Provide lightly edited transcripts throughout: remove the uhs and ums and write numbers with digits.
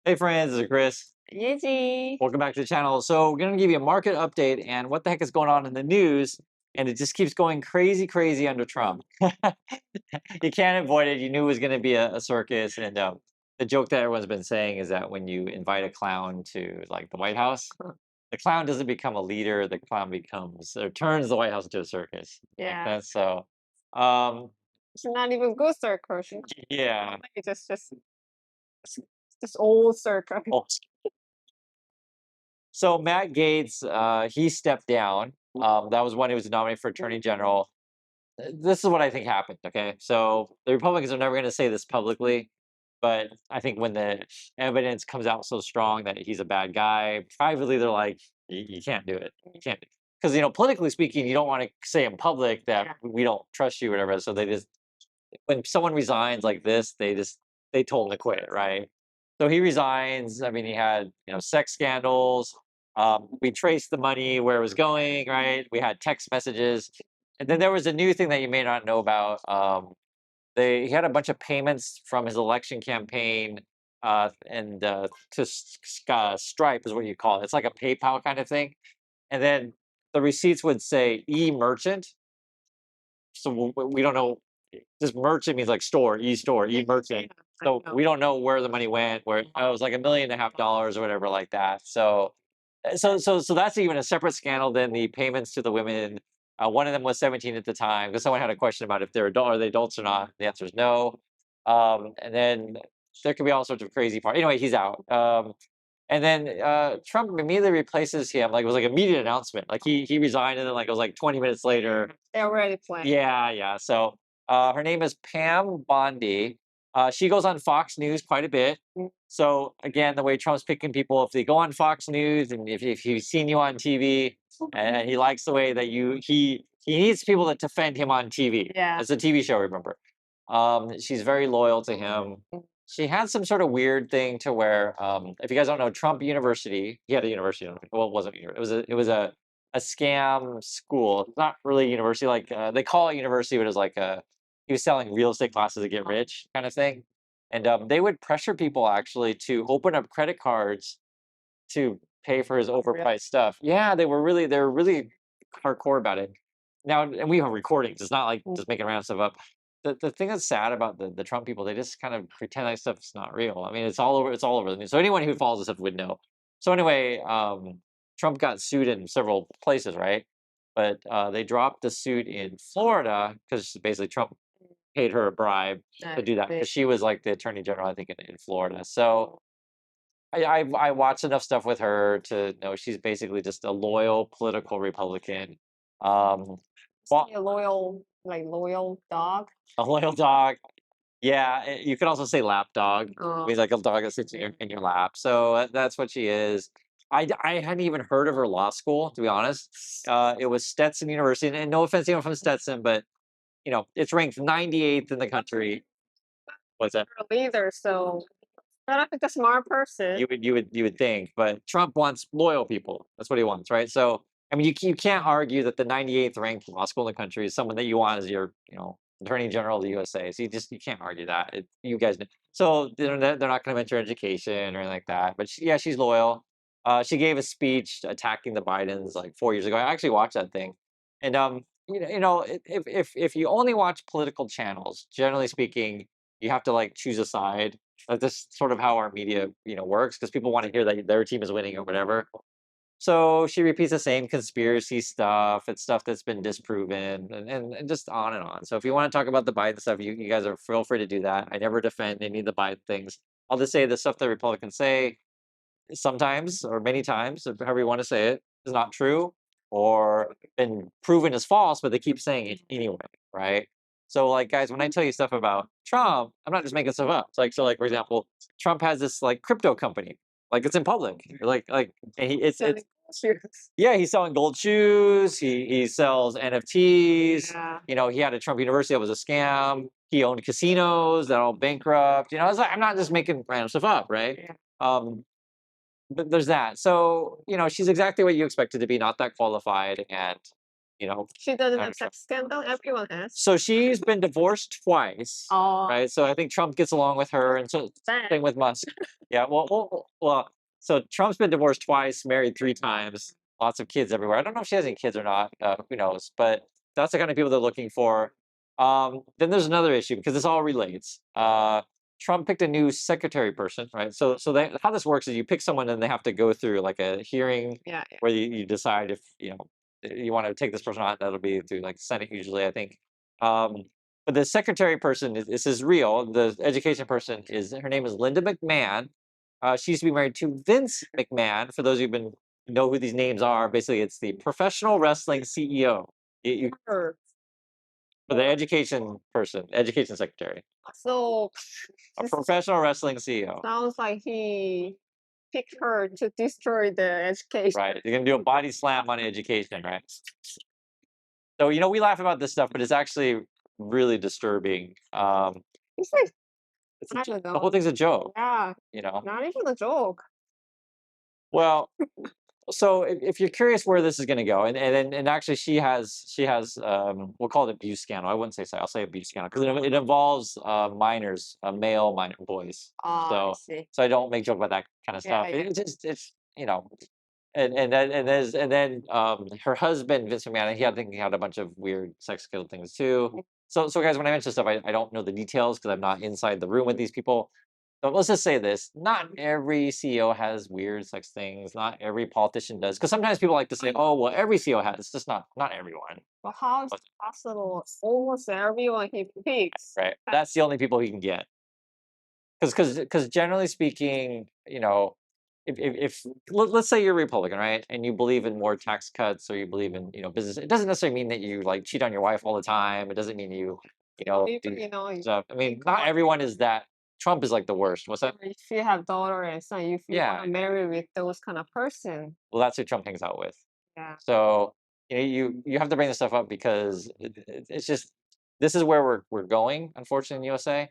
Hey friends, this is Chris. Yeji. Welcome back to the channel. So we're gonna give you a market update and what the heck is going on in the news. And it just keeps going crazy, crazy under Trump. You can't avoid it. You knew it was gonna be a circus. And the joke that everyone's been saying is that when you invite a clown to like the White House, the clown doesn't become a leader. The clown becomes or turns the White House into a circus. Like Yeah. that. So, um, It's not even good circus. yeah. It's just old circus. Oh, so Matt Gaetz, he stepped down. That was when he was nominated for Attorney General. This is what I think happened. Okay, so the Republicans are never going to say this publicly, but I think when the evidence comes out so strong that he's a bad guy, privately they're like, you can't do it. You can't, because politically speaking, you don't want to say in public that Yeah. we don't trust you, or whatever. So they just, when someone resigns like this, they told him to quit, right? So he resigns. I mean, he had sex scandals. We traced the money where it was going, right? We had text messages, and then there was a new thing that you may not know about. He had a bunch of payments from his election campaign, and to Stripe is what you call it. It's like a PayPal kind of thing, and then the receipts would say e-merchant. So we don't know. Just merchant means like store, e-store, e-merchant. So we don't know where the money went. Where it was like $1.5 million or whatever like that. So, so that's even a separate scandal than the payments to the women. One of them was 17 at the time because someone had a question about if they're are they adults or not. The answer is no. And then there could be all sorts of crazy part. Anyway, he's out. And then Trump immediately replaces him. Like it was like an immediate announcement. Like he resigned, and then like it was like 20 minutes later. They already planned. Yeah, yeah. So her name is Pam Bondi. She goes on Fox News quite a bit. So again, the way Trump's picking people, if they go on Fox News and if he's seen you on TV and he likes the way that he needs people that defend him on TV. Yeah. It's a TV show, remember? She's very loyal to him. She had some sort of weird thing to where, if you guys don't know, Trump University, he had a university. Well, it wasn't. It was a scam school. It's not really a university. Like they call it university, but it was like he was selling real estate classes to get rich, kind of thing. And they would pressure people actually to open up credit cards to pay for his overpriced stuff. Yeah, they were really hardcore about it. Now, and we have recordings. It's not like just making random stuff up. The thing that's sad about the Trump people, they just kind of pretend that stuff's not real. I mean, it's all over the news. So anyone who follows this stuff would know. So anyway, Trump got sued in several places, right? But they dropped the suit in Florida because basically Trump paid her a bribe to do that because she was like the attorney general, I think, in Florida. So I watched enough stuff with her to know she's basically just a loyal political Republican. Um, A loyal dog. a loyal dog. Yeah, you could also say lap dog. Means like a dog that sits in your lap. So that's what she is. I hadn't even heard of her law school, to be honest. It was Stetson University, and no offense to anyone from Stetson, but it's ranked 98th in the country. What's that? Either. So I don't think a smart person. You would think, but Trump wants loyal people. That's what he wants, right? So I mean, you can't argue that the 98th ranked law school in the country is someone that you want as your attorney general of the USA. So you can't argue that. You guys know. So they're not going to mention education or anything like that. But yeah, she's loyal. She gave a speech attacking the Bidens like 4 years ago. I actually watched that thing, and if you only watch political channels, generally speaking, you have to like choose a side. That's sort of how our media works because people want to hear that their team is winning or whatever. So she repeats the same conspiracy stuff. It's stuff that's been disproven and just on and on. So if you want to talk about the Biden stuff, you guys are feel free to do that. I never defend any of the Biden things. I'll just say the stuff that Republicans say sometimes or many times, or however you want to say it, is not true or been proven as false, but they keep saying it anyway, right? So like guys, when I tell you stuff about Trump, I'm not just making stuff up. It's like for example, Trump has this like crypto company. Like it's in public. Like and it's yeah, he's selling gold shoes, he sells NFTs. Yeah. He had a Trump University that was a scam. He owned casinos that are all bankrupt. It's like I'm not just making random stuff up, right? Yeah. But there's that. So, she's exactly what you expected to be, not that qualified. And She doesn't under have Trump. sex scandal. Everyone has. So she's been divorced twice, Oh, right? So I think Trump gets along with her, and so bad. same with Musk. Yeah, well. So Trump's been divorced twice, married 3 times, lots of kids everywhere. I don't know if she has any kids or not. Who knows? But that's the kind of people they're looking for. Then there's another issue because this all relates. Trump picked a new secretary person, right? How this works is you pick someone and they have to go through like a hearing Yeah, yeah. where you decide if you want to take this person on. That'll be through like Senate usually, I think. Um, but the secretary person this is real. The education person is her name is Linda McMahon. She used to be married to Vince McMahon. For those who've been know who these names are, basically it's the professional wrestling CEO. Sure. For the education person, education secretary, So a this professional wrestling CEO. sounds like he picked her to destroy the education. Right. You're gonna do a body slam on education, right? So we laugh about this stuff, but it's actually really disturbing. It's like It's I don't the whole know. thing's a joke, Yeah, you know. not even a joke. Well, so if you're curious where this is going to go, and actually she has we'll call it abuse scandal. I wouldn't say so. I'll say abuse scandal because it involves minors, male minor boys. I So see. so I don't make joke about that kind of Yeah, stuff. yeah. It's and then her husband Vince McMahon. I think he had a bunch of weird sex scandal things too. So guys, when I mention stuff, I don't know the details because I'm not inside the room with these people. But let's just say this: not every CEO has weird sex things. Not every politician does. Because sometimes people like to say, "Oh, well, every CEO has." It's just not everyone. But how is But- it possible? Almost everyone he picks. Right? That's the only people he can get. Because generally speaking, if let's say you're a Republican, right, and you believe in more tax cuts or you believe in business, it doesn't necessarily mean that you like cheat on your wife all the time. It doesn't mean If do you stuff. I mean, think not about everyone is that. Trump is like the worst. What's that? if you have daughter and son, if you want Yeah. to marry with those kind of person, Well, that's who Trump hangs out with. yeah. So you have to bring this stuff up because it's just this is where we're going, unfortunately, in the USA.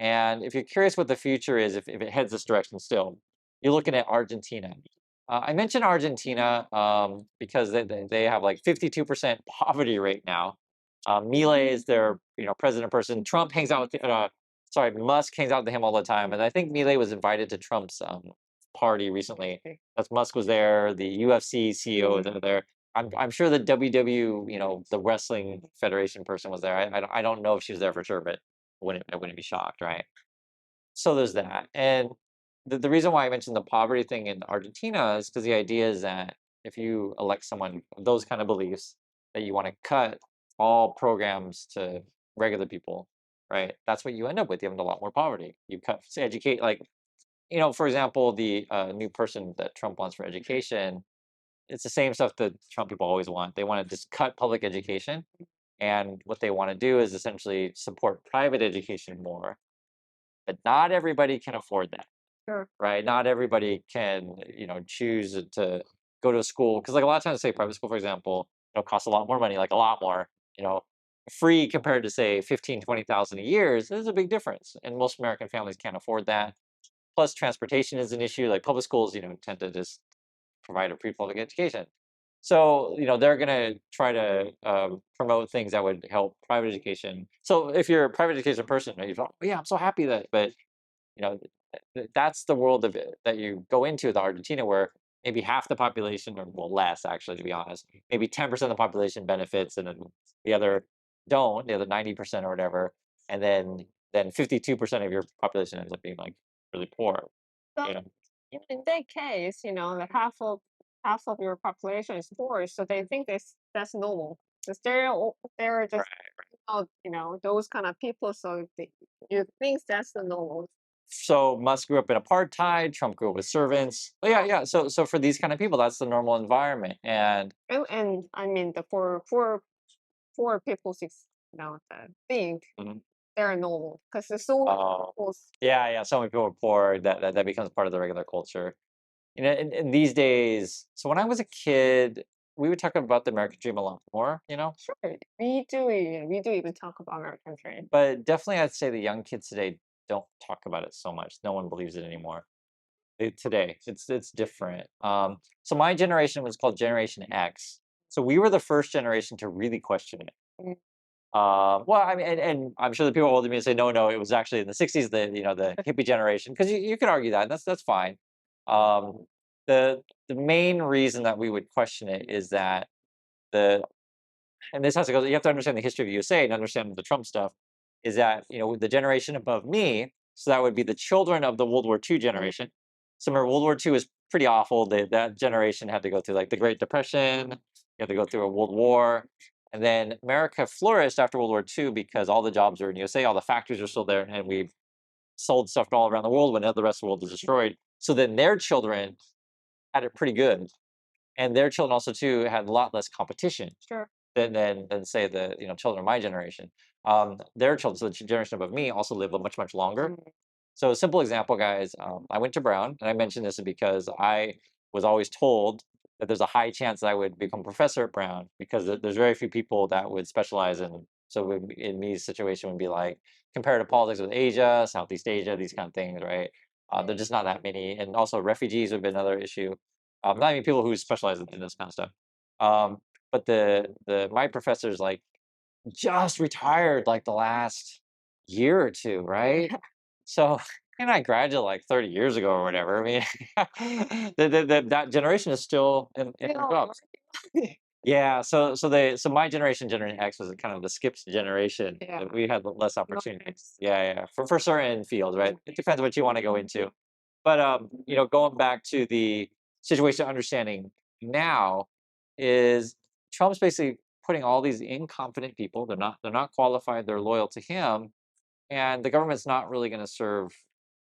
And if you're curious what the future is, if it heads this direction still, you're looking at Argentina. I mentioned Argentina because they have like 52% poverty rate now. Milei is their president person. Trump hangs out with sorry, Musk hangs out with him all the time, and I think Milei was invited to Trump's party recently. That's Musk was there. The UFC CEO was there. I'm sure the WW, the wrestling federation person was there. I don't know if she was there for sure, but I wouldn't be shocked, right? So there's that. And the reason why I mentioned the poverty thing in Argentina is because the idea is that if you elect someone of those kind of beliefs, that you want to cut all programs to regular people, right? That's what you end up with. You have a lot more poverty. You cut say, educate like for example, the new person that Trump wants for education, it's the same stuff that Trump people always want. They want to just cut public education. And what they want to do is essentially support private education more. But not everybody can afford that, Sure. right? Not everybody can, choose to go to a school. Because like a lot of times, say private school, for example, costs a lot more money, like a lot more, you know, free compared to say 15, 20,000 a year. There's a big difference. And most American families can't afford that. Plus, transportation is an issue. Like public schools, tend to just provide a free public education. So, they're going to try to promote things that would help private education. So, if you're a private education person, right, you thought, "Oh, yeah, I'm so happy that," but you know, that's the world of it that you go into with Argentina, where maybe half the population, or well, less actually, to be honest, maybe 10% of the population benefits, and then the other don't, the other 90% or whatever, and then 52% of your population ends up being like really poor. So You know, in that case, the half of your population is poor, so they think that's normal. Because they're just right. those kind of people, so you think that's the normal. So Musk grew up in apartheid. Trump grew up with servants. But yeah, yeah. So for these kind of people, that's the normal environment. And And I mean the poor people think mhm, they're normal because there's so many oh, people. yeah, yeah. So many people are poor that becomes part of the regular culture. In these days. So when I was a kid, we would talk about the American dream a lot more. Sure, we do even talk about American dream. But definitely, I'd say the young kids today don't talk about it so much. No one believes it anymore. Today, it's different. So my generation was called Generation X. So we were the first generation to really question it. Mm. Well, I mean, and I'm sure the people older than me say, no, no, it was actually in the '60s, the hippie generation, because you can argue that. That's fine. Um, the main reason that we would question it is that the and this has to go. You have to understand the history of the USA and understand the Trump stuff. Is that the generation above me? So that would be the children of the World War II Mm. generation. So remember, World War II is pretty awful. That generation had to go through like the Great Depression. You had to go through a World War, and then America flourished after World War II because all the jobs are in USA, all the factories are still there, and we sold stuff all around the world when the rest of the world was destroyed. So then their children had it pretty good, and their children also too had a lot less competition Sure. than say the children of my generation. Their children, so the generation above me, also live a much longer. Mm. So a simple example, guys. I went to Brown, and I mentioned this because I was always told that there's a high chance that I would become a professor at Brown because there's very few people that would specialize in. So in me's situation would be like comparative politics with Asia, Southeast Asia, these kind of things, right? There's just not that many, and also refugees would be another issue. Not even people who specialize in this kind of stuff. Um, but the my professors like just retired like the last year or two, right? So, and I graduated like 30 years ago or whatever. I mean, that generation is still in their Still jobs. working. Yeah. So my generation, Generation X, was kind of the skips generation. Yeah. That we had less opportunities. Nice. Yeah, yeah. For certain fields, right? Mm. It depends what you want to go into. But going back to the situation, understanding now is Trump's basically putting all these incompetent people. They're not qualified. They're loyal to him, and the government's not really going to serve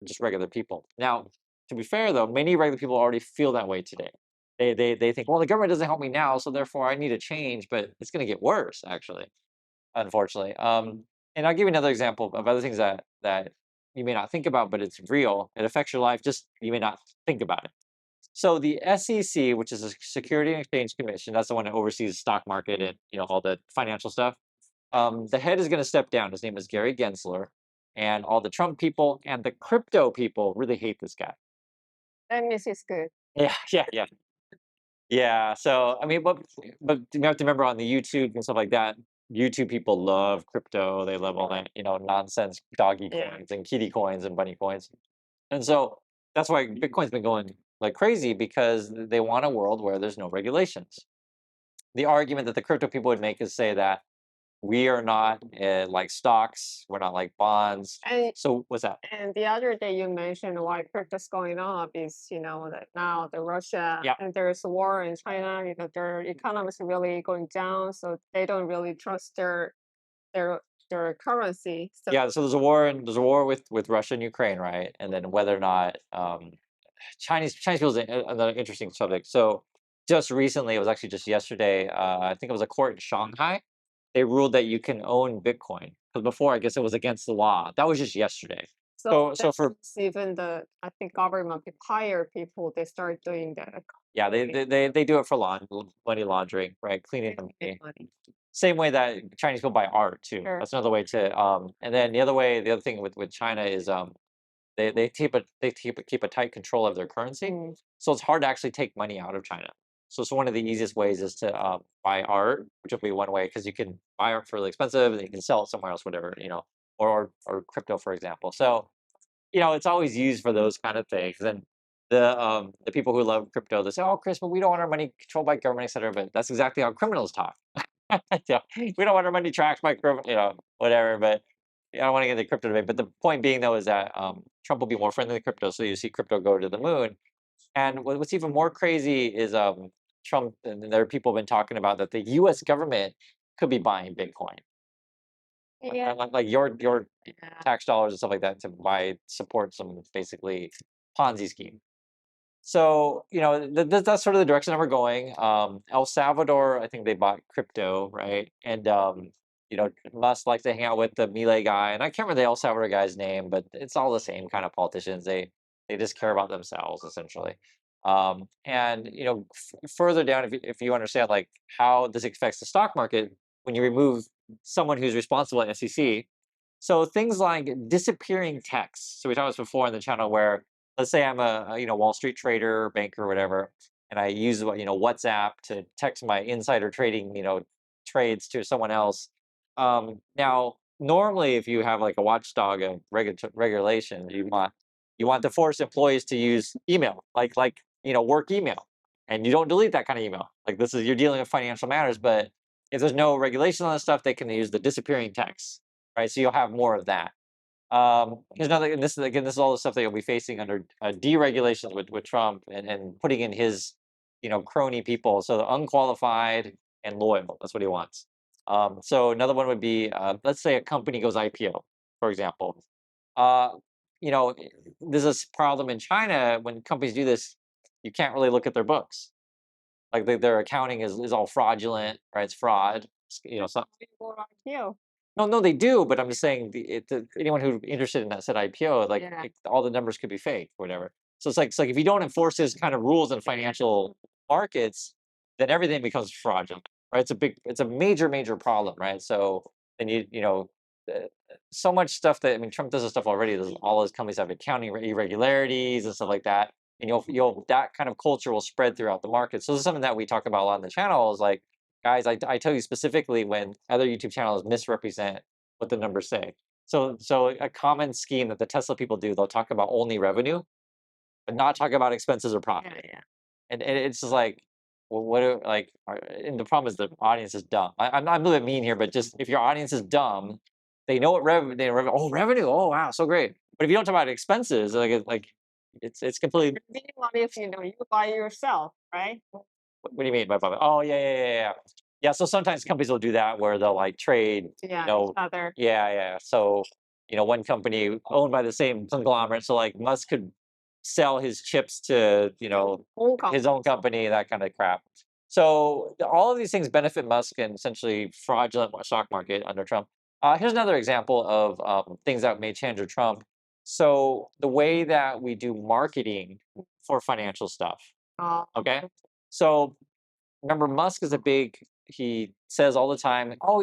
just regular people. Now, to be fair though, many regular people already feel that way today. They think, well, the government doesn't help me now, so therefore I need a change, but it's going to get worse, actually, unfortunately. And I'll give you another example of other things that you may not think about, but it's real. It affects your life. Just you may not think about it. So the SEC, which is a Security and Exchange Commission, that's the one that oversees the stock market and all the financial stuff. The head is going to step down. His name is Gary Gensler, and all the Trump people and the crypto people really hate this guy. That means it's good. Yeah, yeah, yeah, yeah. So I mean, but you have to remember on the YouTube and stuff like that. YouTube people love crypto. They love all that nonsense doggy Yeah. coins and kitty coins and bunny coins. And so that's why Bitcoin's been going like crazy because they want a world where there's no regulations. The argument that the crypto people would make is say that we are not like stocks, we're not like bonds. And So what's that? and the other day you mentioned why crypto's going up is, that now the Russia Yeah, and there's a war in China, their economy is really going down, so they don't really trust their their currency. So yeah. So there's a war with Russia and Ukraine, right? And then whether or not Chinese people is another interesting subject. So just recently, it was actually just yesterday. I think it was a court in Shanghai. They ruled that you can own Bitcoin because before, I guess it was against the law. That was just yesterday. so So that for means even the I think government hire people, they start doing that. yeah, they do it for money laundering, right? Cleaning They the make money. money. Same way that Chinese people buy art too. Sure. That's another way to and then the other thing with China is they keep a tight control of their currency. Mm. So it's hard to actually take money out of China. So one of the easiest ways is to buy art, which will be one way because you can buy art for really expensive and then you can sell it somewhere else, whatever, or crypto, for example. So it's always used for those kind of things. And the people who love crypto, they say, "Oh, Chris, but we don't want our money controlled by government, etc." But that's exactly how criminals talk. Yeah, we don't want our money tracked by whatever. But I don't want to get into crypto debate. But the point being, though, is that Trump will be more friendly to crypto, so you see crypto go to the moon. And what's even more crazy is Trump and there are people have been talking about that the U.S. government could be buying Bitcoin, Yeah. like your Yeah. tax dollars and stuff like that to buy support some basically Ponzi scheme. So, that's sort of the direction that we're going. El Salvador, I think they bought crypto, right? And Musk likes to hang out with the Milei guy, and I can't remember the El Salvador guy's name, but it's all the same kind of politicians. They just care about themselves essentially. And further down, if you understand like how this affects the stock market, when you remove someone who's responsible at SEC, so things like disappearing texts. So we talked about this before on the channel where let's say I'm a Wall Street trader, banker, whatever, and I use WhatsApp to text my insider trading trades to someone else. Now, normally, if you have like a watchdog of regulation, you want to force employees to use email, like work email, and you don't delete that kind of email. Like this is you're dealing with financial matters, but if there's no regulation on this stuff, they can use the disappearing text, right? So you'll have more of that. Here's another, and this is all the stuff that you'll be facing under deregulation with Trump and putting in his, crony people. So the unqualified and loyal. That's what he wants. So another one would be, let's say a company goes IPO, for example. Uh, there's this problem in China when companies do this. You can't really look at their books. Like their accounting is all fraudulent, right? It's fraud. So, People like you. no, no, they do, but I'm just saying anyone who's interested in that said IPO, Yeah. like all the numbers could be fake or whatever. So it's like if you don't enforce this kind of rules in financial markets, then everything becomes fraudulent, right? It's a major, major problem, right? So then uh, so much stuff that Trump does this stuff already. All his companies have accounting irregularities and stuff like that, and you'll that kind of culture will spread throughout the market. So this is something that we talk about a lot on the channel. Is like, guys, I tell you specifically when other YouTube channels misrepresent what the numbers say. So a common scheme that the Tesla people do, they'll talk about only revenue, but not talk about expenses or Yeah, profit. yeah. And it's just like, well, and the problem is the audience is dumb. I'm a little bit mean here, but just if your audience is dumb, they know what revenue, oh wow, so great. But if you don't talk about expenses, it's completely. Minimum if you buy yourself, right? What do you mean by profit? Oh, yeah, yeah, yeah, yeah. Yeah, so sometimes companies will do that where they'll like trade, Yeah, each other. yeah, yeah. So, one company owned by the same conglomerate. So like Musk could sell his chips to, Own his own company, that kind of crap. So all of these things benefit Musk and essentially fraudulent stock market under Trump. Here's another example of things that may change with Trump. So the way that we do marketing for financial stuff. Uh, Okay. So remember, Musk is a big. He says all the time, "Oh,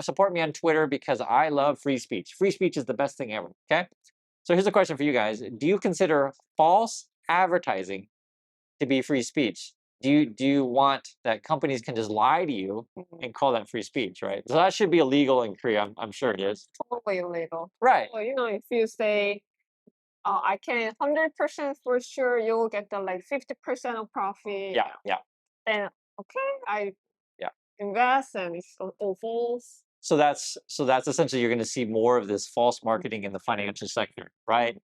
support me on Twitter because I love free speech. Free speech is the best thing ever." Okay. So here's a question for you guys: do you consider false advertising to be free speech? Do you want that companies can just lie to you and call that free speech? Right. So that should be illegal in Korea. I'm sure it is. totally illegal. Right. Well, if you say, I can 100% for sure you will get the like 50% of profit, Yeah. Yeah. then okay, I Yeah. invest and it's all false. So that's essentially you're going to see more of this false marketing in the financial sector, right?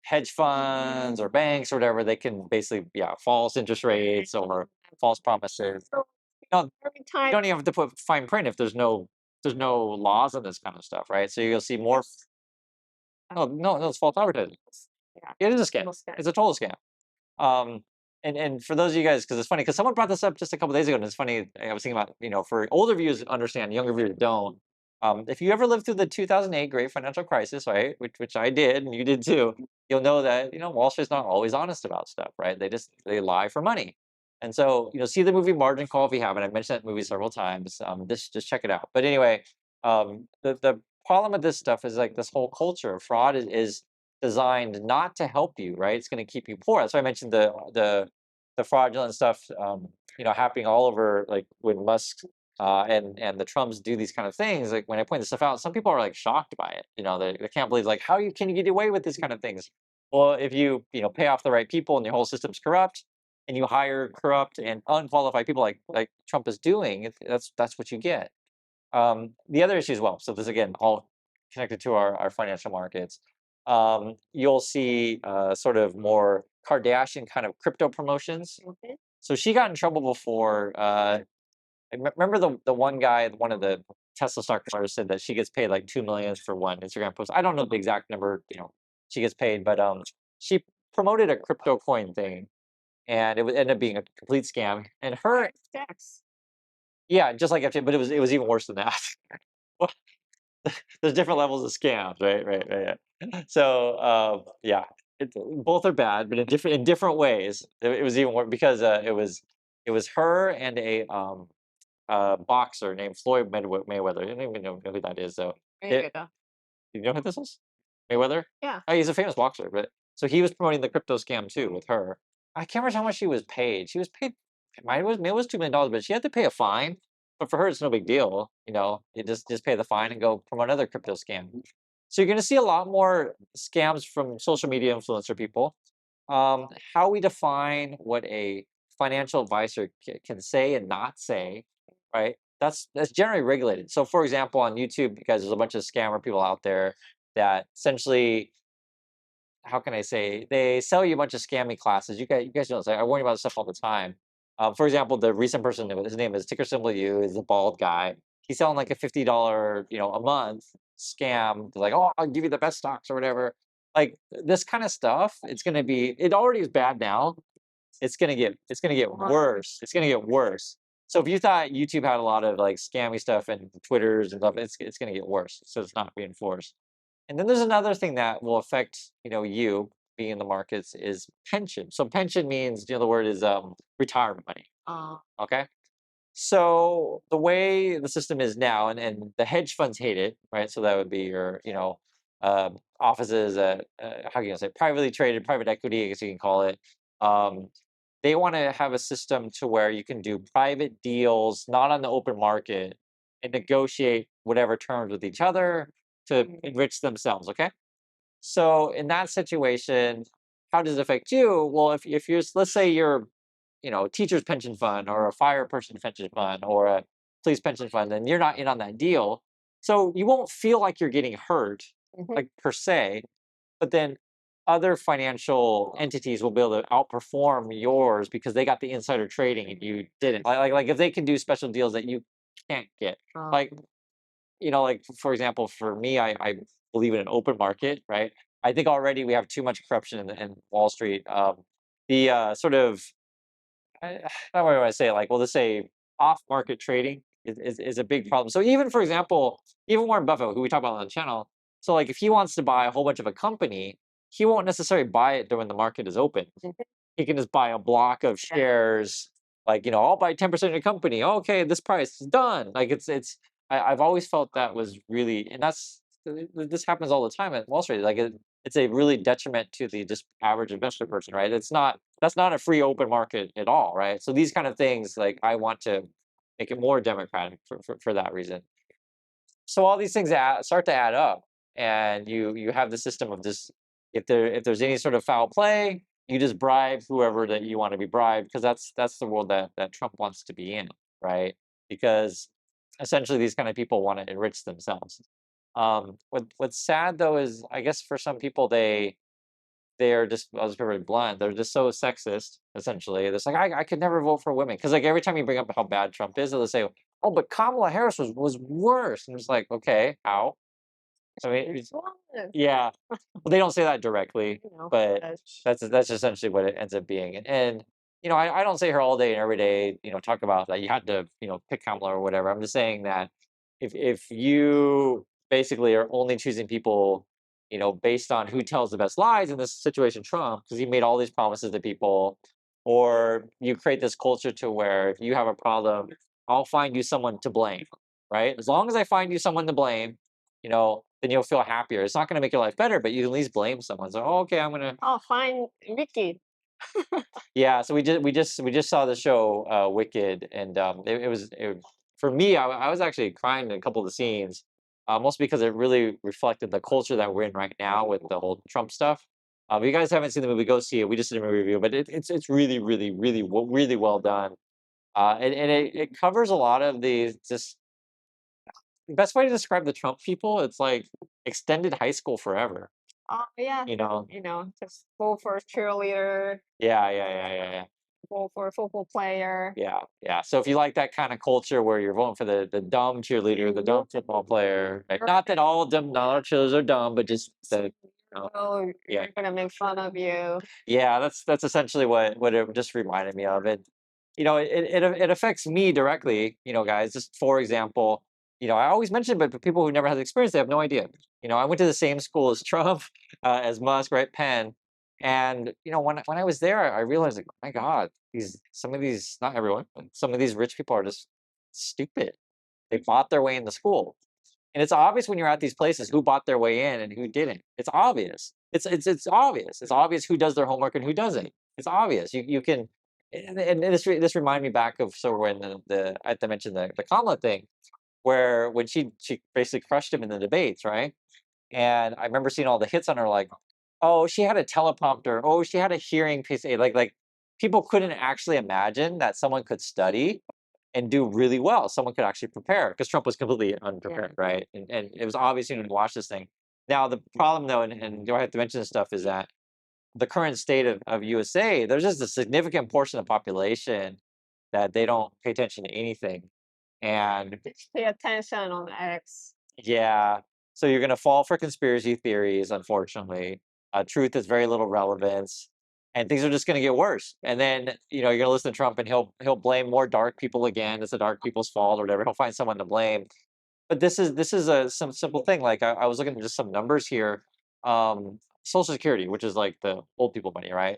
Hedge funds or banks or whatever, they can basically, yeah, false interest rates or false promises. So No, every you time, don't even have to put fine print if there's no laws on this kind of stuff, right? So you'll see more. No, no, no, it's false advertising. yeah, It is a scam. almost that. It's a total scam. Um, and for those of you guys, because it's funny, because someone brought this up just a couple days ago, and it's funny. I was thinking about, for older viewers understand, younger viewers don't. If you ever lived through the 2008 Great Financial Crisis, right, which I did, and you did too, you'll know that Wall Street's not always honest about stuff, right? They lie for money, and so see the movie Margin Call if you haven't. I've mentioned that movie several times. Just check it out. But anyway, the problem with this stuff is like this whole culture of fraud is designed not to help you, right? It's going to keep you poor. That's why I mentioned the fraudulent stuff, happening all over, like when Musk and the Trumps do these kind of things. Like when I point this stuff out, some people are like shocked by it. They can't believe like can you get away with this kind of things? Well, if you pay off the right people and your whole system's corrupt, and you hire corrupt and unqualified people like Trump is doing, that's what you get. The other issue as well. So this again all connected to our financial markets. You'll see sort of more Kardashian kind of crypto promotions. Okay. So she got in trouble before. Remember the one guy, one of the Tesla stock founders, said that she gets paid like 2 million for one Instagram post. I don't know the exact number, she gets paid, but she promoted a crypto coin thing, and it would end up being a complete scam. And her, Tax. yeah, just like FJ, but it was even worse than that. There's different levels of scams, right? Right, right. Yeah. So yeah, both are bad, but in different ways. It was even worse because it was her and a boxer named Floyd Mayweather. I don't even know who that is. So Maybe you know who this is? Mayweather? yeah. Oh, he's a famous boxer, but so he was promoting the crypto scam too with her. I can't remember how much she was paid. She was paid. It was $2 million, but she had to pay a fine. But for her, it's no big deal. You just pay the fine and go promote another crypto scam. So you're going to see a lot more scams from social media influencer people. How we define what a financial advisor can say and not say, right? That's generally regulated. So, for example, on YouTube, because there's a bunch of scammer people out there that essentially, how can I say, they sell you a bunch of scammy classes. You guys know this. I warn you about this stuff all the time. For example, the recent person, his name is Ticker Symbol U, is the bald guy. He's selling like a $50, a month scam. They're like, oh, I'll give you the best stocks or whatever. Like this kind of stuff, it already is bad now. It's gonna get worse. It's gonna get worse. So if you thought YouTube had a lot of like scammy stuff and Twitters and stuff, it's gonna get worse. So it's not reinforced. And then there's another thing that will affect, you being in the markets is pension. So pension means, the word is retirement money. Okay. So the way the system is now, and the hedge funds hate it, right? So that would be your, offices, how can you say, privately traded, private equity, I guess you can call it. Um, they want to have a system to where you can do private deals, not on the open market, and negotiate whatever terms with each other to enrich themselves. Okay. So in that situation, how does it affect you? Well, if you're, let's say you're, teacher's pension fund or a fire person pension fund or a police pension fund, then you're not in on that deal. So you won't feel like you're getting hurt, Mhm. like per se, but then other financial entities will be able to outperform yours because they got the insider trading and you didn't. Like if they can do special deals that you can't get. Like, like for example, for me, I believe in an open market, right? I think already we have too much corruption in Wall Street. The sort of I, how do I say it? Like, well, let's say off market trading is a big problem. So even for example, even Warren Buffett, who we talk about on the channel, so like if he wants to buy a whole bunch of a company, he won't necessarily buy it when the market is open. He can just buy a block of shares, like, I'll buy 10% of your company. Okay, this price is done. Like I've always felt that was really, and this happens all the time at Wall Street. Like it's a really detriment to the just average investor person, right? That's not a free open market at all, right? So these kind of things, like I want to make it more democratic for that reason. So all these things start to add up, and you have the system of just, if there's any sort of foul play, you just bribe whoever that you want to be bribed, because that's the world that Trump wants to be in, right? Because essentially these kind of people want to enrich themselves. What's sad though is, I guess for some people, they are just, I was very blunt, they're just so sexist, essentially. It's like, I could never vote for women. Because like every time you bring up how bad Trump is, they'll say, oh, but Kamala Harris was worse. And it's like, okay, how? I mean, yeah. Well, they don't say that directly, but that's essentially what it ends up being. And I don't say her all day and every day, talk about that you had to, pick Kamala or whatever. I'm just saying that if you basically are only choosing people, based on who tells the best lies, in this situation, Trump, because he made all these promises to people, or you create this culture to where if you have a problem, I'll find you someone to blame, right? As long as I find you someone to blame, then you'll feel happier. It's not going to make your life better, but you can at least blame someone. So, oh, okay, I'm gonna. Oh, fine, Vicky. Yeah. So we just saw the show Wicked, and for me. I was actually crying in a couple of the scenes, mostly because it really reflected the culture that we're in right now with the whole Trump stuff. If you guys haven't seen the movie, go see it. We just did a movie review, but it's really, really, really, really well done. And it covers a lot of the just the best way to describe the Trump people. It's like extended high school forever. Oh yeah, You know? just go for a cheerleader, Yeah, yeah, yeah, yeah, yeah. go for a football player. Yeah, yeah. So if you like that kind of culture where you're voting for the dumb cheerleader, the dumb football player, right? Not that not all cheerleaders are dumb, but just Oh, yeah, you're gonna make fun of you. yeah. That's essentially what it just reminded me of. It affects me directly. Guys. Just for example, I always mention, but for people who never had the experience, they have no idea. I went to the same school as Trump, as Musk, right? Penn. And when I was there, I realized, like, oh my God, some of these, not everyone, but some of these rich people are just stupid. They bought their way into school, and it's obvious when you're at these places who bought their way in and who didn't. It's obvious. It's obvious. It's obvious who does their homework and who doesn't. It's obvious. You can, and this reminded me back of, so when I had to mention the Kamala thing, where when she basically crushed him in the debates, right? And I remember seeing all the hits on her, like, oh, she had a teleprompter, oh, she had a hearing piece, like people couldn't actually imagine that someone could study and do really well. Someone could actually prepare because Trump was completely Yeah. unprepared, right? And it was obvious when you watch this thing. Now the problem, though, and do I have to mention this stuff, is that the current state of USA, there's just a significant portion of the population that they don't pay attention to anything. And Just pay attention on X. yeah, so you're gonna fall for conspiracy theories, unfortunately. Truth has very little relevance, and things are just gonna get worse. And then you're gonna listen to Trump, and he'll blame more dark people again. It's the dark people's fault or whatever. He'll find someone to blame. But this is a some simple thing. Like I was looking at just some numbers here. Social Security, which is like the old people money, right?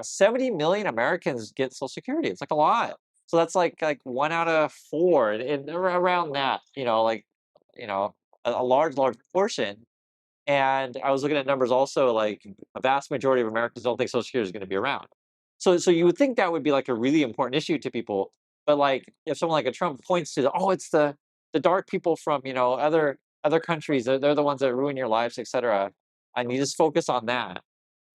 70 million Americans get Social Security. It's like a lot. So that's like 1 out of 4, and around that, like you know, a large portion. And I was looking at numbers also, like a vast majority of Americans don't think Social Security is going to be around. So you would think that would be like a really important issue to people, but like if someone like a Trump points to oh, it's the dark people from other countries, they're the ones that ruin your lives, etc. And you just focus on that,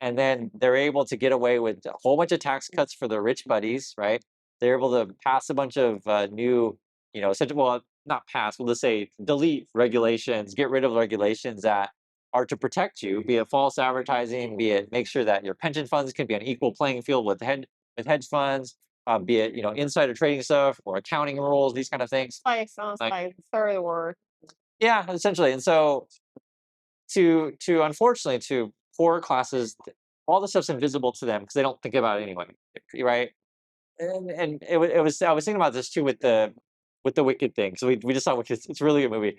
and then they're able to get away with a whole bunch of tax cuts for their rich buddies, right? They're able to pass a bunch of new, well, not pass, we'll just say delete regulations, get rid of regulations that are to protect you, be it false advertising, be it make sure that your pension funds can be on equal playing field with hedge funds, be it insider trading stuff or accounting rules, these kind of things. Like sounds Like, like third word. yeah, essentially. And so to unfortunately to poor classes, all the stuff's invisible to them because they don't think about it anyway, right? And it was I was thinking about this too with the Wicked thing. So we just saw Wicked. It's a really good movie.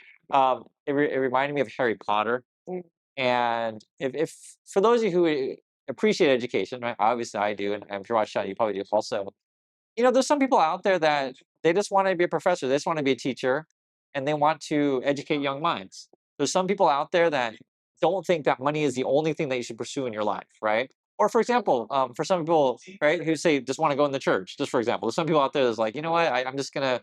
It reminded me of Harry Potter. Mm. And if for those of you who appreciate education, right? Obviously I do, and I'm sure watch you probably do also. There's some people out there that they just want to be a professor, they just want to be a teacher, and they want to educate young minds. There's some people out there that don't think that money is the only thing that you should pursue in your life, right? Or for example, for some people, right, who say just want to go in the church, just for example, there's some people out there that's like, you know what, I'm just gonna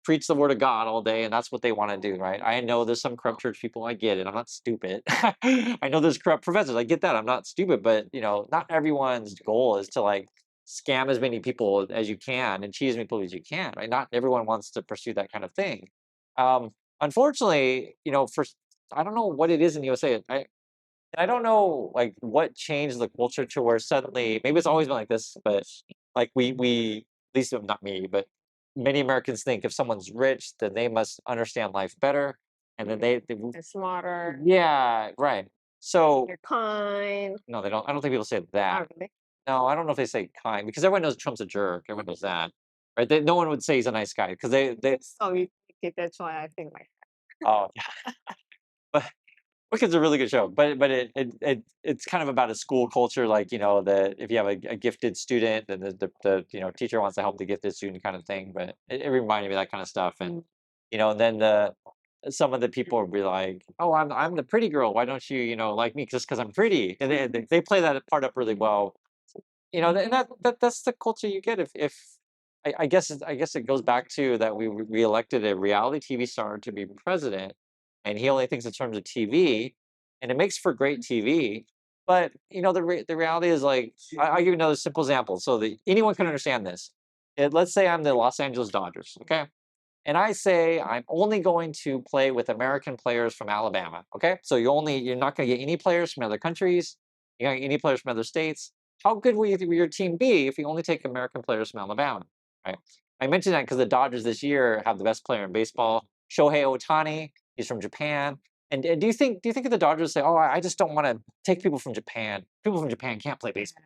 preach the word of God all day, and that's what they want to do, right? I know there's some corrupt church people. I get it. I'm not stupid. I know there's corrupt professors. I get that. I'm not stupid, but not everyone's goal is to like scam as many people as you can and cheat as many people as you can, right? Not everyone wants to pursue that kind of thing. Unfortunately, for I don't know what it is in the USA. I don't know like what changed the culture to where suddenly maybe it's always been like this, but like we at least not me, but many Americans think if someone's rich, then they must understand life better, and then And smarter. yeah, right. So You're kind. no, they don't. I don't think people say that. Not really. No, I don't know if they say kind because everyone knows Trump's a jerk. Everyone knows that, right? No one would say he's a nice guy because they So you think that's why I think like oh yeah. But Wicked's a really good show, but it's kind of about a school culture, like that if you have a gifted student, then the teacher wants to help the gifted student kind of thing. But it reminded me of that kind of stuff, and and then some of the people would be like, "Oh, I'm the pretty girl. Why don't you like me just because I'm pretty?" And they play that part up really well. And that's the culture you get if I guess it goes back to that we elected a reality TV star to be president, and he only thinks in terms of TV, and it makes for great TV. But the reality is like I'll give you another simple example so that anyone can understand this. Let's say I'm the Los Angeles Dodgers, okay, and I say I'm only going to play with American players from Alabama, okay. So you're not going to get any players from other countries. You're not going to get any players from other states. How good will your team be if you only take American players from Alabama, right? I mentioned that because the Dodgers this year have the best player in baseball, Shohei Ohtani. He's from Japan. And do you think the Dodgers say, "Oh, I just don't want to take people from Japan. People from Japan can't play baseball."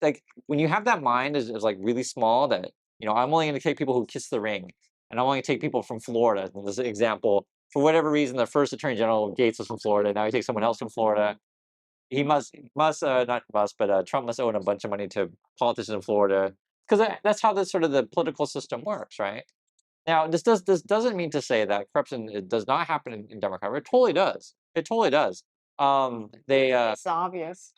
Like when you have that mind is like really small that I'm only going to take people who kiss the ring, and I'm only going to take people from Florida. In this example, for whatever reason, the first Attorney General Gates was from Florida. Now he takes someone else from Florida. He must not must, but Trump must owe a bunch of money to politicians in Florida because that's how the sort of the political system works, right? Now, this doesn't mean to say that corruption does not happen in Democrat. It totally does. It totally does. They it's obvious.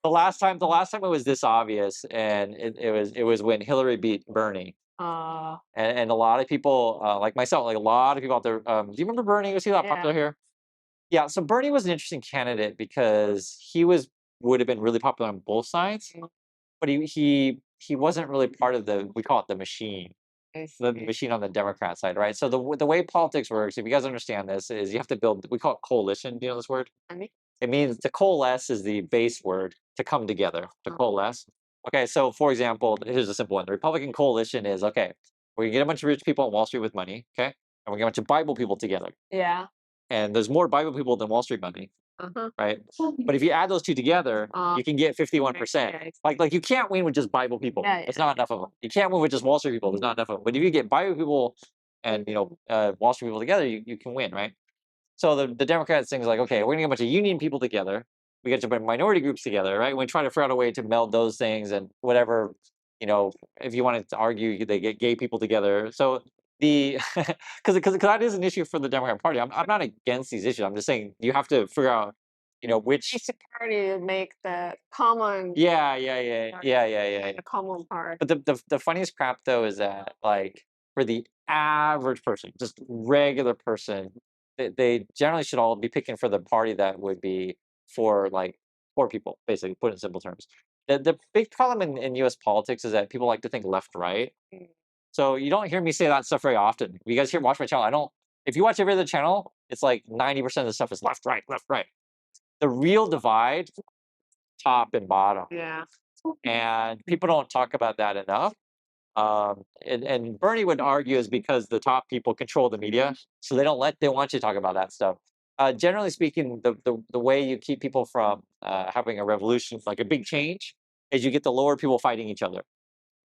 the last time it was this obvious, and it was when Hillary beat Bernie, Uh, and a lot of people, like myself, like a lot of people out there. Do you remember Bernie? Was he that yeah. popular here? Yeah. So Bernie was an interesting candidate because he would have been really popular on both sides, Mm, but he wasn't really part of the, we call it the machine, I the see. machine on the Democrat side, right? So the way politics works, if you guys understand this, is you have to build. We call it coalition. Do you know this word? I mean, It means to coalesce is the base word, to come together, to uh, coalesce. Okay, so for example, here's a simple one. The Republican coalition is okay, we get a bunch of rich people on Wall Street with money, okay? And we get a bunch of Bible people together. yeah. And there's more Bible people than Wall Street money, Uh-huh. right? But if you add those two together, Uh, you can get yeah, 51%. yeah, Like you can't win with just Bible people. yeah, There's yeah. not enough of them. You can't win with just Wall Street people. There's not enough of them. But if you get Bible people and Wall Street people together, you can win, right? So the Democrats thing is like, okay, we're gonna get a bunch of union people together. We get a bunch of minority groups together, right? We try to figure out a way to meld those things and whatever, if you wanted to argue, they get gay people together. So the because that is an issue for the Democratic Party. I'm not against these issues. I'm just saying you have to figure out, which. Basic party to make the common Yeah, yeah, yeah, part, yeah, yeah, yeah, yeah. the common part. But the funniest crap though is that, like, for the average person, just regular person, they generally should all be picking for the party that would be for, like, poor people, basically, put in simple terms. The big problem in US politics is that people like to think left right. Mm, So you don't hear me say that stuff very often. If you guys watch my channel, I don't. If you watch every other channel, it's like 90% of the stuff is left, right, left, right. The real divide, top and bottom, yeah. and people don't talk about that enough. And Bernie would argue is because the top people control the media, so they want you to talk about that stuff. Generally speaking, the way you keep people from having a revolution, like a big change, is you get the lower people fighting each other,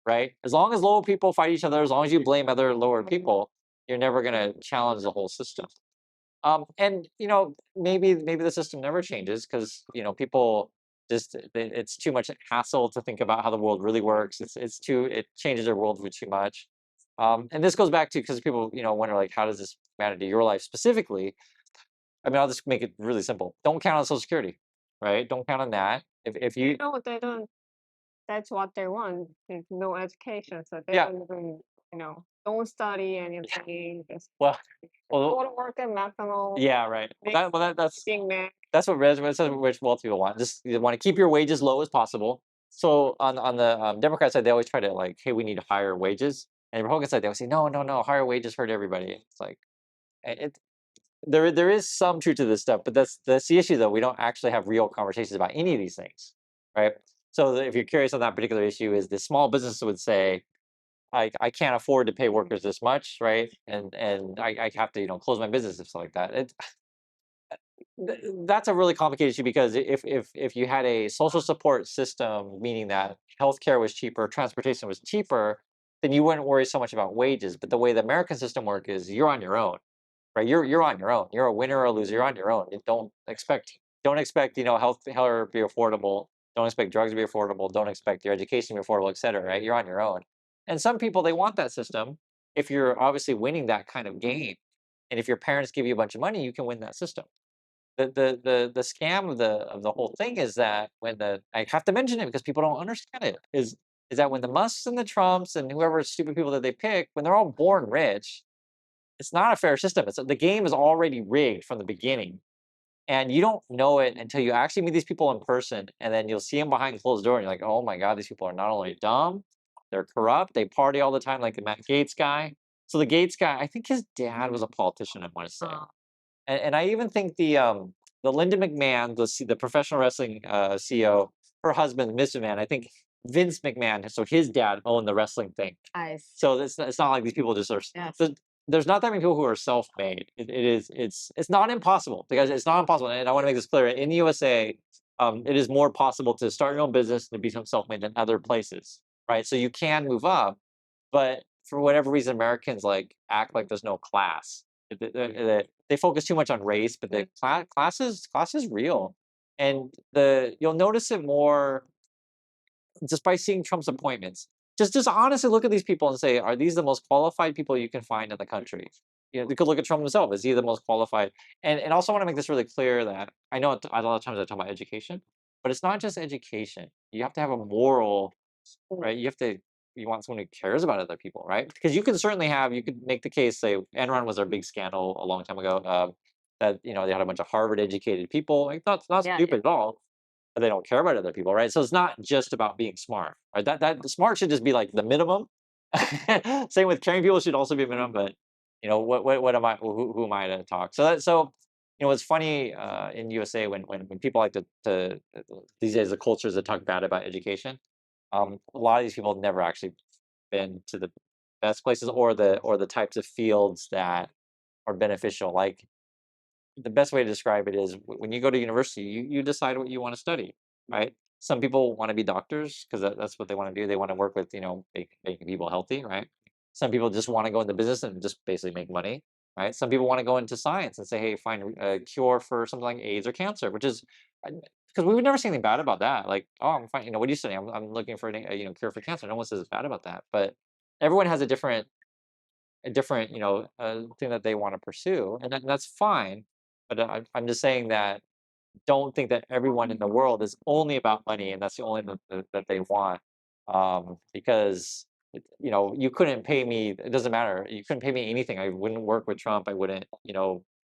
right? As long as lower people fight each other, as long as you blame other lower people, you're never going to challenge the whole system. And maybe the system never changes because people just it's too much hassle to think about how the world really works. It changes their worldview too much. And this goes back to, because people wonder, like, how does this matter to your life specifically? I mean, I'll just make it really simple. Don't count on Social Security, right? Don't count on that. If you No, they don't. That's what they want. There's no education, so they Yeah, don't even, don't study anything. Just well, go well, to work at McDonald's, yeah, right. make That's Big Mac. That's what rich wealthy people want. Just you want to keep your wages low as possible. So on the Democrat side, they always try to, like, hey, we need higher wages. And the Republican side, they always say, no, no, no, higher wages hurt everybody. It's like it. There is some truth to this stuff, but that's the issue though. We don't actually have real conversations about any of these things, right? So if you're curious on that particular issue, is the small business would say, I can't afford to pay workers this much, right? And I have to close my business and stuff like that. That's a really complicated issue because if you had a social support system, meaning that healthcare was cheaper, transportation was cheaper, then you wouldn't worry so much about wages. But the way the American system works is you're on your own, right? You're on your own. You're a winner or a loser. You're on your own. Don't expect health to be affordable. Don't expect drugs to be affordable. Don't expect your education to be affordable, et cetera. Right? You're on your own. And some people, they want that system. If you're obviously winning that kind of game, and if your parents give you a bunch of money, you can win that system. The scam of the whole thing is that when the I have to mention it because people don't understand it, is that when the Musks and the Trumps and whoever stupid people that they pick, when they're all born rich, it's not a fair system. The game is already rigged from the beginning, and you don't know it until you actually meet these people in person, and then you'll see them behind closed door, and you're like, oh my god, these people are not only dumb, they're corrupt, they party all the time, like the Matt Gates guy. So the Gates guy, I think his dad was a politician, I want to say. Uh, And I even think the Linda McMahon, the professional wrestling CEO, her husband, Mr. McMahon, I think Vince McMahon, so his dad owned the wrestling thing. I see. So it's not like these people just are. Yes. There's not that many people who are self-made. It's not impossible, because it's not impossible. And I want to make this clear. In the USA, it is more possible to start your own business and to become self-made than other places, right? So you can move up, but for whatever reason, Americans like act like there's no class. They focus too much on race, but the class is real, and you'll notice it more just by seeing Trump's appointments. Just honestly look at these people and say, are these the most qualified people you can find in the country? You could look at Trump himself. Is he the most qualified? And also want to make this really clear that I know a lot of times I talk about education, But it's not just education. You have to have a moral, Mm, right? You want someone who cares about other people, right? Because you could make the case, say Enron was a big scandal a long time ago. That they had a bunch of Harvard educated people, like not yeah, yeah. stupid at all, but they don't care about other people, right? So it's not just about being smart, right? That the smart should just be like the minimum. Same with caring people should also be a minimum, but what am I? Who am I to talk? It's funny in USA when people like to these days the cultures that talk bad about education. A lot of these people have never actually been to the best places or the types of fields that are beneficial. Like the best way to describe it is when you go to university, you decide what you want to study, right? Some people want to be doctors because that's what they want to do. They want to work with, making people healthy, right? Some people just want to go into business and just basically make money, right? Some people want to go into science and say, hey, find a cure for something like AIDS or cancer, which is because we would never say anything bad about that. Like, oh, I'm fine. What are you studying? I'm looking for a cure for cancer. No one says bad about that, but everyone has a different thing that they want to pursue, and that's fine. But I'm just saying that don't think that everyone in the world is only about money and that's the only thing that they want. Because you couldn't pay me. It doesn't matter. You couldn't pay me anything. I wouldn't work with Trump. I wouldn't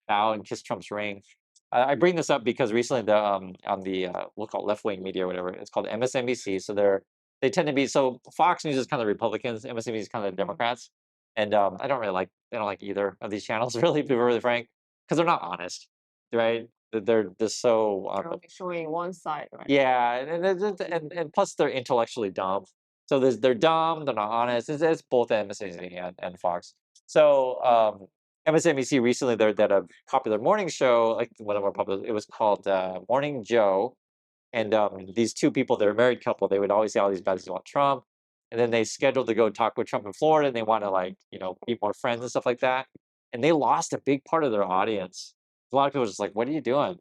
bow and kiss Trump's ring. I bring this up because recently on the we'll call it left wing media or whatever it's called, MSNBC. So they tend to be, so Fox News is kind of the Republicans, MSNBC is kind of the Democrats, and I don't like either of these channels really, to be really frank, because they're not honest, right? They're just so They're only showing one side, right? yeah, and plus they're intellectually dumb. So they're dumb, they're not honest. It's both MSNBC and Fox. So MSNBC recently they had a popular morning show, like one of our popular. It was called Morning Joe, and these two people, they're a married couple. They would always say all these bad things about Trump, and then they scheduled to go talk with Trump in Florida, and they want to be more friends and stuff like that. And they lost a big part of their audience. A lot of people were just like, "What are you doing?"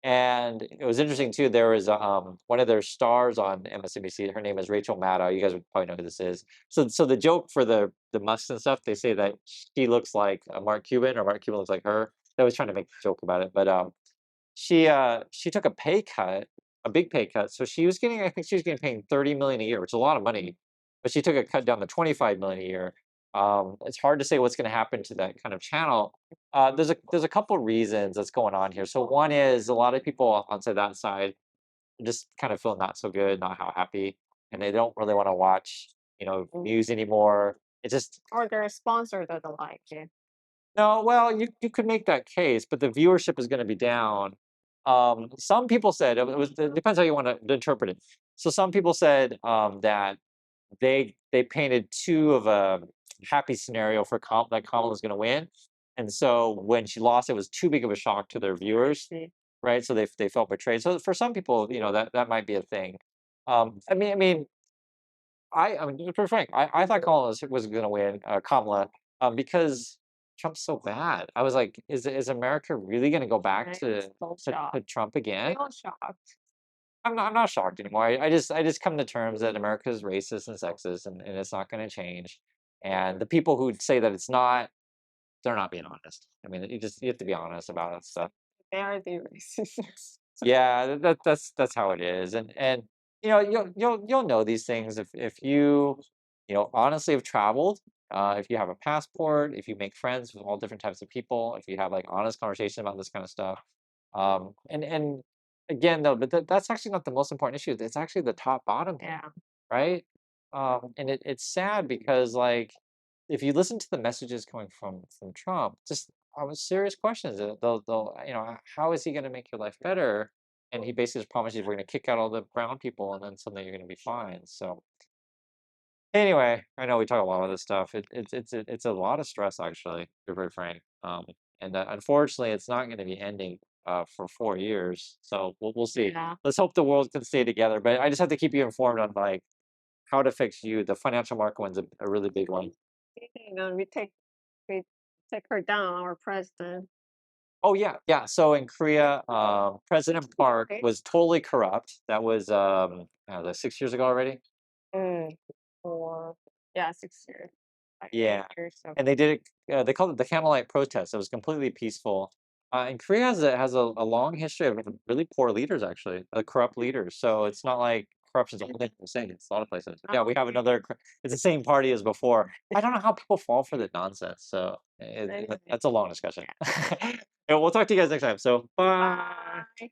And it was interesting too. There was one of their stars on MSNBC. Her name is Rachel Maddow. You guys would probably know who this is. So the joke for the Musk and stuff, they say that she looks like Mark Cuban, or Mark Cuban looks like her. They always trying to make a joke about it, but she took a pay cut, a big pay cut. So I think she was getting paid 30 million a year, which is a lot of money, but she took a cut down to 25 million a year. It's hard to say what's going to happen to that kind of channel. There's a couple reasons that's going on here. So one is a lot of people on say that side just kind of feel not so good, not how happy, and they don't really want to watch Mm. news anymore. It just Or their sponsor doesn't like it. No, well, you could make that case, but the viewership is gonna be down. Some people said it depends how you wanna interpret it. So some people said, that they painted too of a happy scenario for that Kamala was gonna win, and so when she lost, it was too big of a shock to their viewers, See, right? So they felt betrayed. So for some people, that might be a thing. I mean, I mean, to be frank, I thought Kamala was gonna win, Kamala, because Trump's so bad. I was like, is America really gonna go back I'm to so to shocked. Trump They again? all shocked. I'm not shocked anymore. I just come to terms that America is racist and sexist, and it's not gonna change. And the people who say that it's not, they're not being honest. I mean, you have to be honest about that stuff. They are the racists. Yeah, that's how it is, and you'll know these things if you honestly have traveled, if you have a passport, if you make friends with all different types of people, if you have like honest conversation about this kind of stuff, and again though, but that's actually not the most important issue. It's actually the top bottom thing, Yeah. right? And it's sad because like if you listen to the messages coming from Trump, just serious questions. They'll how is he going to make your life better? And he basically just promises we're going to kick out all the brown people, and then suddenly you're going to be fine. So anyway, I know we talk a lot about this stuff. It's a lot of stress actually, to be very frank. And unfortunately, it's not going to be ending for 4 years. So we'll see. Yeah. Let's hope the world can stay together. But I just have to keep you informed on like how it affects you. The financial market one's a really big one. We take her down, our president. Oh yeah, yeah. So in Korea, President Park Okay. was totally corrupt. That was I don't know, 6 years ago already. Mm. For yeah, 6 years, like Yeah, 8 years. So and they did it. They called it the Candlelight Protest. It was completely peaceful. And Korea has a long history of really poor leaders, actually, corrupt leaders. So it's not like corruption's only in Hussein. It's a lot of places. Yeah, we have Okay. another. It's the same party as before. I don't know how people fall for the nonsense. So Anyway, that's a long discussion. yeah. Yeah, we'll talk to you guys next time. So bye. Bye.